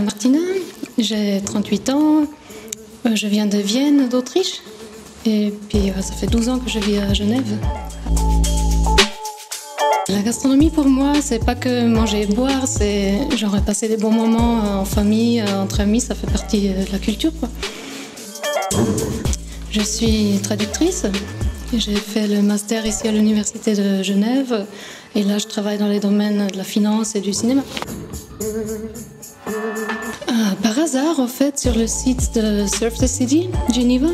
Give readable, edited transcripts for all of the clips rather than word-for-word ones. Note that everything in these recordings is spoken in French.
Martina, j'ai 38 ans, je viens de Vienne, d'Autriche, et puis ça fait 12 ans que je vis à Genève. La gastronomie pour moi, c'est pas que manger et boire, c'est genre passer des bons moments en famille, entre amis, ça fait partie de la culture, quoi. Je suis traductrice, j'ai fait le master ici à l'Université de Genève, et là je travaille dans les domaines de la finance et du cinéma. Par hasard, en fait, sur le site de Surf the City, Geneva,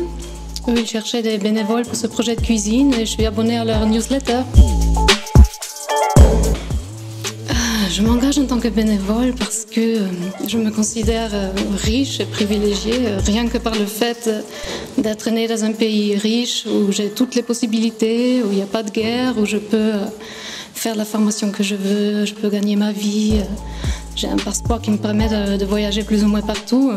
eux, ils cherchaient des bénévoles pour ce projet de cuisine et je suis abonnée à leur newsletter. Je m'engage en tant que bénévole parce que je me considère riche et privilégiée, rien que par le fait d'être née dans un pays riche où j'ai toutes les possibilités, où il n'y a pas de guerre, où je peux faire la formation que je veux, je peux gagner ma vie. J'ai un passeport qui me permet de voyager plus ou moins partout.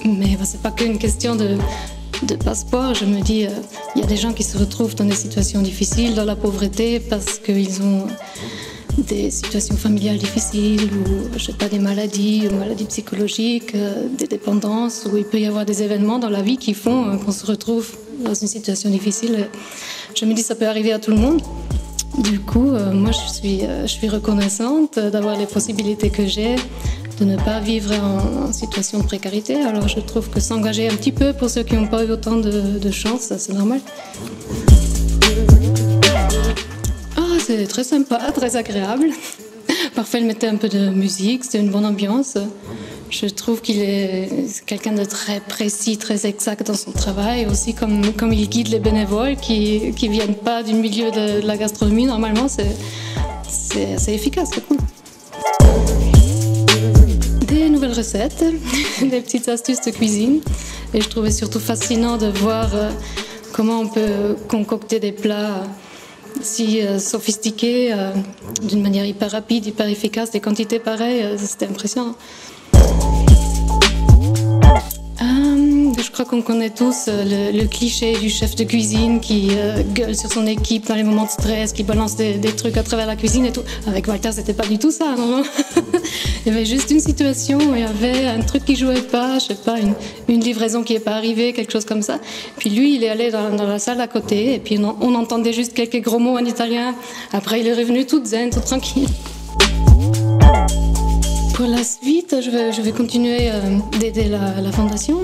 Mais c'est pas qu'une question de passeport. Je me dis, il y a des gens qui se retrouvent dans des situations difficiles, dans la pauvreté, parce qu'ils ont des situations familiales difficiles ou, je sais pas, des maladies psychologiques, des dépendances, où il peut y avoir des événements dans la vie qui font qu'on se retrouve dans une situation difficile. Je me dis, ça peut arriver à tout le monde. Du coup, moi, je suis reconnaissante d'avoir les possibilités que j'ai, de ne pas vivre en situation de précarité. Alors, je trouve que s'engager un petit peu pour ceux qui n'ont pas eu autant de chance, c'est normal. C'est très sympa, très agréable. Parfois, il mettait un peu de musique, c'était une bonne ambiance. Je trouve qu'il est quelqu'un de très précis, très exact dans son travail. Aussi, comme il guide les bénévoles qui ne viennent pas du milieu de la gastronomie, normalement, c'est assez efficace, c'est cool. Des nouvelles recettes, des petites astuces de cuisine. Et je trouvais surtout fascinant de voir comment on peut concocter des plats si sophistiqués, d'une manière hyper rapide, hyper efficace, des quantités pareilles, c'était impressionnant. Je crois qu'on connaît tous le cliché du chef de cuisine qui gueule sur son équipe dans les moments de stress, qui balance des trucs à travers la cuisine et tout. Avec Walter, c'était pas du tout ça, non. Il y avait juste une situation où il y avait un truc qui jouait pas, je sais pas, une livraison qui n'est pas arrivée, quelque chose comme ça. Puis lui, il est allé dans la salle à côté et puis on entendait juste quelques gros mots en italien. Après, il est revenu tout zen, tout tranquille. Pour la suite, je vais continuer d'aider la fondation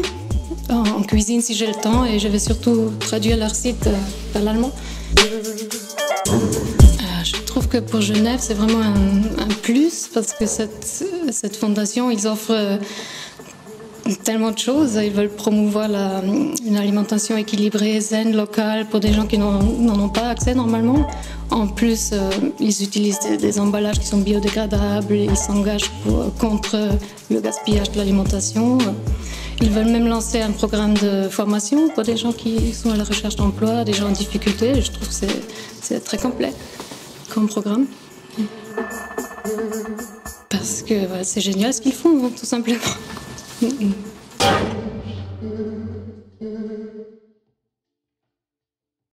en cuisine si j'ai le temps et je vais surtout traduire leur site vers l'allemand. Je trouve que pour Genève, c'est vraiment un plus parce que cette fondation, ils offrent tellement de choses. Ils veulent promouvoir une alimentation équilibrée, zen, locale, pour des gens qui n'en ont pas accès normalement. En plus, ils utilisent des emballages qui sont biodégradables, ils s'engagent contre le gaspillage de l'alimentation. Ils veulent même lancer un programme de formation pour des gens qui sont à la recherche d'emploi, des gens en difficulté. Je trouve que c'est très complet comme programme. Parce que c'est génial ce qu'ils font, tout simplement.